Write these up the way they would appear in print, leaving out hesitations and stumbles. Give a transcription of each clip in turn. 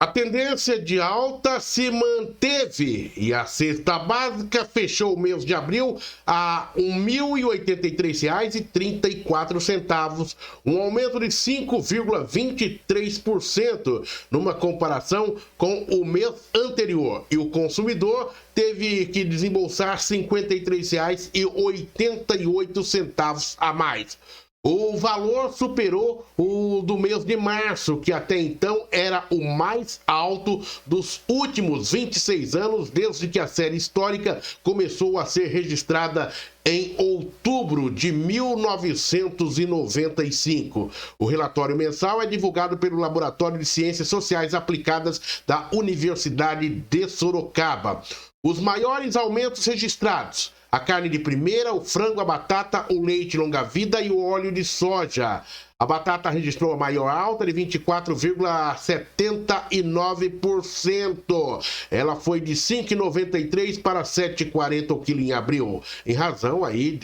A tendência de alta se manteve e a cesta básica fechou o mês de abril a R$ 1.083,34, um aumento de 5,23% numa comparação com o mês anterior. E o consumidor teve que desembolsar R$ 53,88 a mais. O valor superou o do mês de março, que até então era o mais alto dos últimos 26 anos, desde que a série histórica começou a ser registrada em outubro de 1995. O relatório mensal é divulgado pelo Laboratório de Ciências Sociais Aplicadas da Universidade de Sorocaba. Os maiores aumentos registrados: a carne de primeira, o frango, a batata, o leite longa-vida e o óleo de soja. A batata registrou a maior alta de 24,79%. Ela foi de R$ 5,93 para R$ 7,40 o quilo em abril, em razão aí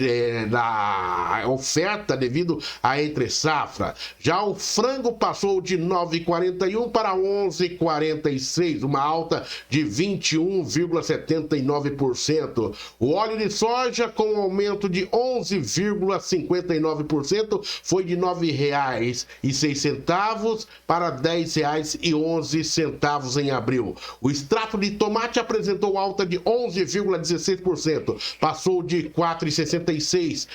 da oferta devido à entre-safra. Já o frango passou de R$ 9,41 para R$ 11,46, uma alta de 21,79%. O óleo de soja, com um aumento de 11,59%, foi de R$ 9,06 para R$ 10,11 em abril. O extrato de tomate apresentou alta de 11,16%, passou de R$ 4,66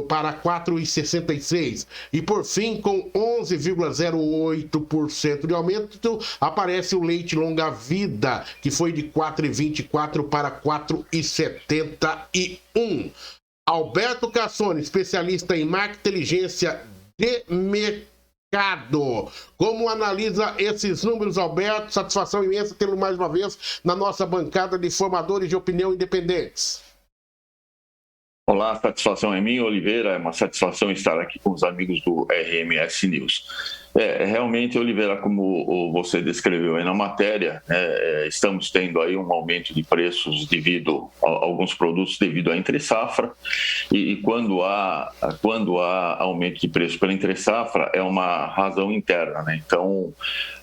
para R$ 4,66. E por fim, com 11,08% de aumento, aparece o leite longa-vida, que foi de R$ 4,24 para R$ 4,71. Alberto Cassone, especialista em marketing e inteligência de mercado. Como analisa esses números, Alberto? Satisfação imensa tê-lo mais uma vez na nossa bancada de formadores de opinião independentes. Olá, satisfação é minha, Oliveira. É uma satisfação estar aqui com os amigos do RMS News. Realmente, Oliveira, como você descreveu aí na matéria, estamos tendo aí um aumento de preços devido a alguns produtos devido à entre-safra, e quando há aumento de preço pela entre-safra é uma razão interna, né? Então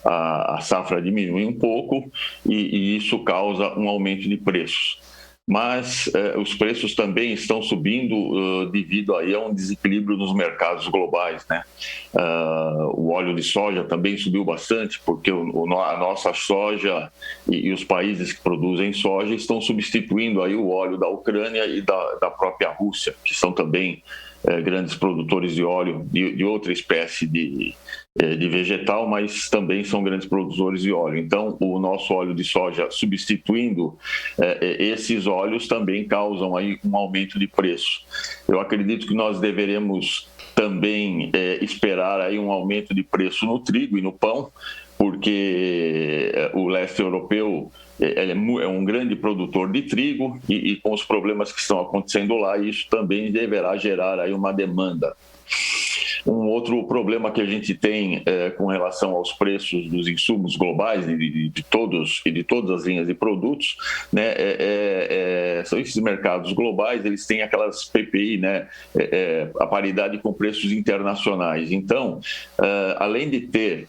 a safra diminui um pouco e isso causa um aumento de preços. Mas os preços também estão subindo devido aí a um desequilíbrio nos mercados globais, né? O óleo de soja também subiu bastante, porque a nossa soja e os países que produzem soja estão substituindo aí o óleo da Ucrânia e da própria Rússia, que são também grandes produtores de óleo de outra espécie de vegetal, mas também são grandes produtores de óleo. Então, o nosso óleo de soja substituindo esses óleos também causam aí um aumento de preço. Eu acredito que nós deveremos também esperar aí um aumento de preço no trigo e no pão, porque o leste europeu é um grande produtor de trigo e com os problemas que estão acontecendo lá, isso também deverá gerar aí uma demanda. Um outro problema que a gente tem com relação aos preços dos insumos globais de todas as linhas de produtos, né, são esses mercados globais, eles têm aquelas PPI, né, a paridade com preços internacionais. Então, além de ter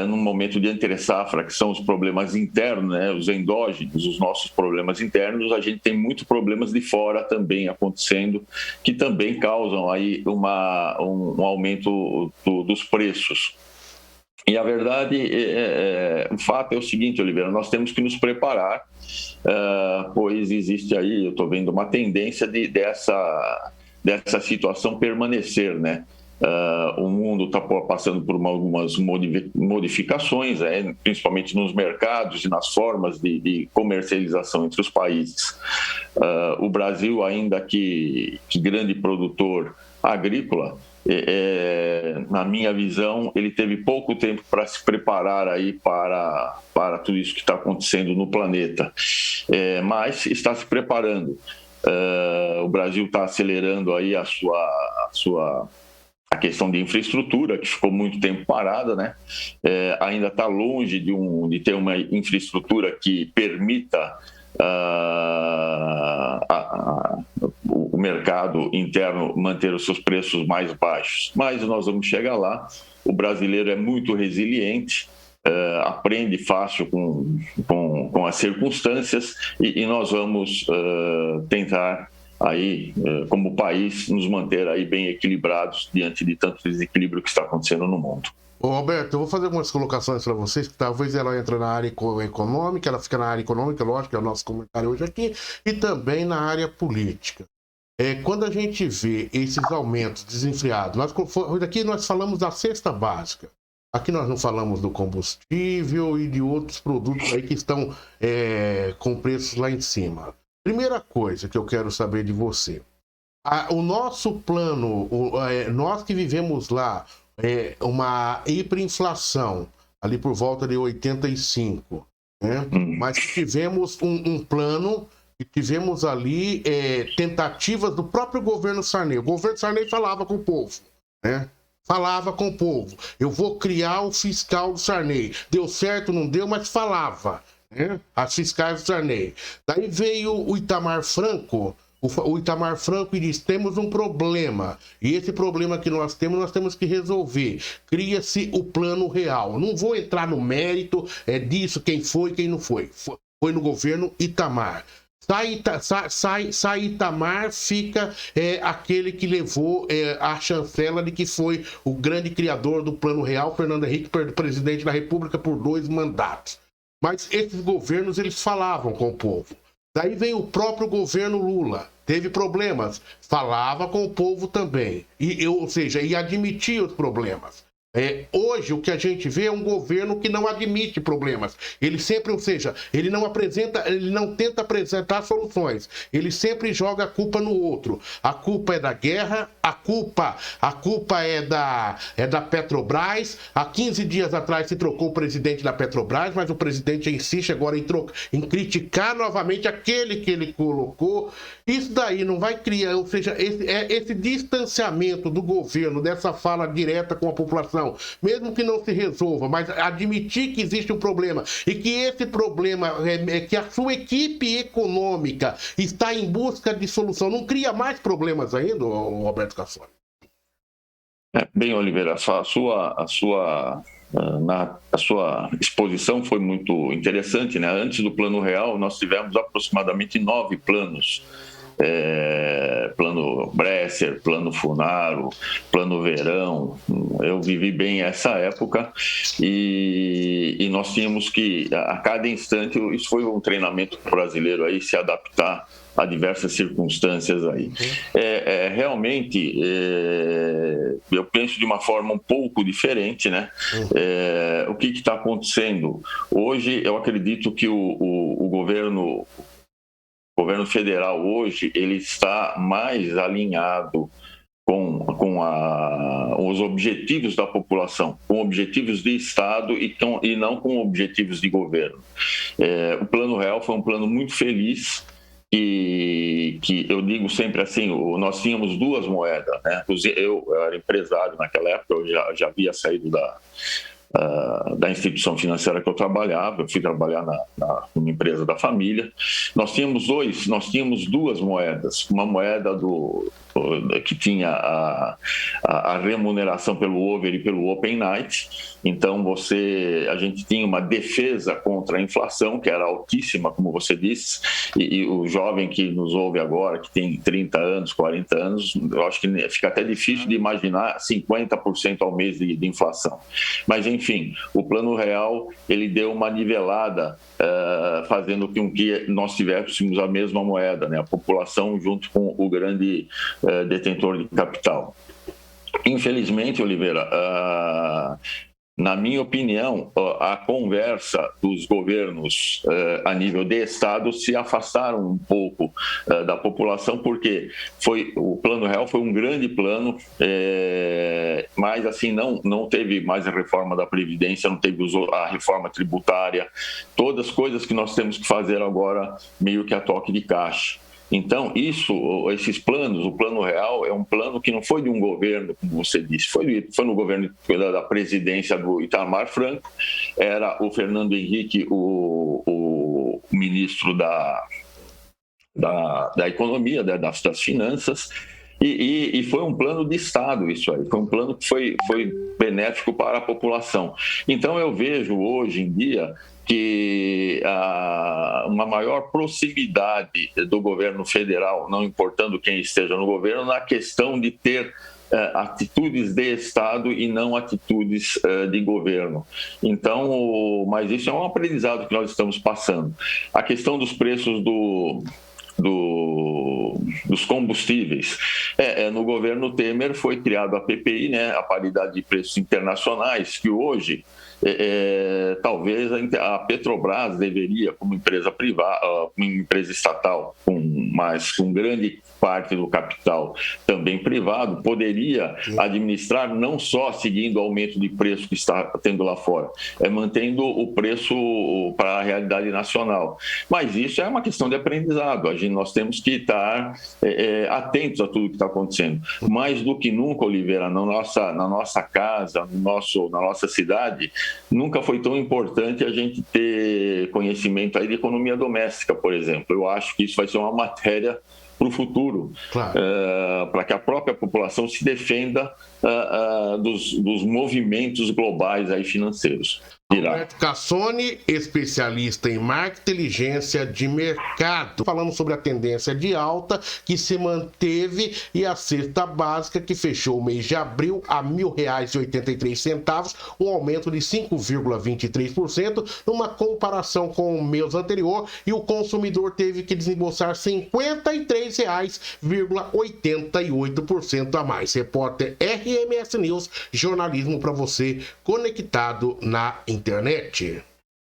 num momento de entre-safra, que são os problemas internos, né, os endógenos, os nossos problemas internos, a gente tem muitos problemas de fora também acontecendo, que também causam aí um aumento dos preços. E a verdade, o fato é o seguinte, Oliveira, nós temos que nos preparar, pois existe aí, eu estou vendo uma tendência dessa situação permanecer, né? O mundo está passando por algumas modificações, principalmente nos mercados e nas formas de comercialização entre os países. O Brasil, ainda que grande produtor agrícola, na minha visão, ele teve pouco tempo para se preparar aí para tudo isso que está acontecendo no planeta, mas está se preparando. O Brasil está acelerando aí a questão de infraestrutura, que ficou muito tempo parada, né? Ainda está longe de ter uma infraestrutura que permita o mercado interno manter os seus preços mais baixos. Mas nós vamos chegar lá. O brasileiro é muito resiliente aprende fácil com as circunstâncias e nós vamos tentar aí, como país, nos manter aí bem equilibrados diante de tanto desequilíbrio que está acontecendo no mundo. Ô, Roberto, eu vou fazer algumas colocações para vocês, que talvez ela entre na área econômica, ela fica na área econômica, lógico, é o nosso comentário hoje aqui, e também na área política. Quando a gente vê esses aumentos desenfreados, aqui nós falamos da cesta básica, aqui nós não falamos do combustível e de outros produtos aí que estão com preços lá em cima. Primeira coisa que eu quero saber de você, o nosso plano, nós que vivemos lá, uma hiperinflação, ali por volta de 85, né? Mas tivemos um plano, e tivemos ali tentativas do próprio governo Sarney. O governo Sarney falava com o povo, né? Falava com o povo. Eu vou criar o fiscal do Sarney. Deu certo, não deu, mas falava, né? As fiscais do Sarney. Daí veio o Itamar Franco, e diz: temos um problema, e esse problema que nós temos que resolver. Cria-se o Plano Real. Não vou entrar no mérito disso, quem foi, quem não foi. Foi no governo Itamar. Sai Itamar, fica aquele que levou a chancela de que foi o grande criador do Plano Real, Fernando Henrique, presidente da República por 2 mandatos. Mas esses governos, eles falavam com o povo. Daí veio o próprio governo Lula, teve problemas, falava com o povo também, ou seja, admitia os problemas. Hoje o que a gente vê é um governo que não admite problemas. Ele sempre, ou seja, ele não tenta apresentar soluções. Ele sempre joga a culpa no outro. A culpa é da guerra, a culpa é da Petrobras. Há 15 dias atrás se trocou o presidente da Petrobras, mas o presidente insiste agora em criticar novamente aquele que ele colocou. Isso daí não vai criar, ou seja, esse distanciamento do governo dessa fala direta com a população, mesmo que não se resolva, mas admitir que existe um problema e que esse problema que a sua equipe econômica está em busca de solução, não cria mais problemas ainda, Roberto Cassoni? Bem, Oliveira, a sua exposição foi muito interessante, né? Antes do Plano Real, nós tivemos aproximadamente 9 planos. Plano Bresser, Plano Funaro, Plano Verão. Eu vivi bem essa época e nós tínhamos que, a cada instante, isso foi um treinamento brasileiro aí, se adaptar a diversas circunstâncias aí. Realmente, eu penso de uma forma um pouco diferente, né? O que está acontecendo? Hoje, eu acredito que o governo federal hoje, ele está mais alinhado com os objetivos da população, com objetivos de Estado e não com objetivos de governo. O Plano Real foi um plano muito feliz, que eu digo sempre assim, nós tínhamos 2 moedas, né? Eu era empresário naquela época, eu já havia saído da instituição financeira que eu trabalhava, eu fui trabalhar numa empresa da família. Nós tínhamos 2 moedas, uma moeda que tinha a remuneração pelo over e pelo open night. Então a gente tinha uma defesa contra a inflação, que era altíssima, como você disse, e o jovem que nos ouve agora, que tem 30 anos, 40 anos, eu acho que fica até difícil de imaginar 50% ao mês de inflação. Mas, enfim, o Plano Real, ele deu uma nivelada, fazendo com que nós tivéssemos a mesma moeda, né? A população junto com o grande detentor de capital. Infelizmente, Oliveira, na minha opinião, a conversa dos governos a nível de Estado se afastaram um pouco da população, porque o Plano Real foi um grande plano, mas assim não teve mais a reforma da Previdência, não teve a reforma tributária, todas as coisas que nós temos que fazer agora meio que a toque de caixa. Então, esses planos, o Plano Real é um plano que não foi de um governo, como você disse, foi no governo da presidência do Itamar Franco, era o Fernando Henrique, o ministro da Economia, das Finanças, E foi um plano de Estado isso aí, foi um plano que foi benéfico para a população. Então eu vejo hoje em dia que uma maior proximidade do governo federal, não importando quem esteja no governo, na questão de ter atitudes de Estado e não atitudes de governo. Então, mas isso é um aprendizado que nós estamos passando. A questão dos preços dos combustíveis. No governo Temer foi criada a PPI, né, a paridade de preços internacionais, que hoje talvez a Petrobras deveria, como empresa privada, como empresa estatal, mas com grande parte do capital também privado, poderia administrar não só seguindo o aumento de preço que está tendo lá fora, mantendo o preço para a realidade nacional. Mas isso é uma questão de aprendizado. Nós temos que estar atentos a tudo que está acontecendo. Mais do que nunca, Oliveira, na nossa casa, na nossa cidade, nunca foi tão importante a gente ter conhecimento aí de economia doméstica, por exemplo. Eu acho que isso vai ser uma matéria para o futuro, claro. Para que a própria população se defenda dos movimentos globais aí financeiros. Alberto Cassone, especialista em marketing e inteligência de mercado. Falamos sobre a tendência de alta que se manteve e a cesta básica que fechou o mês de abril a R$ 1.083, um aumento de 5,23% numa comparação com o mês anterior, e o consumidor teve que desembolsar R$ 53,88% a mais. Repórter RMS News, jornalismo para você conectado na internet.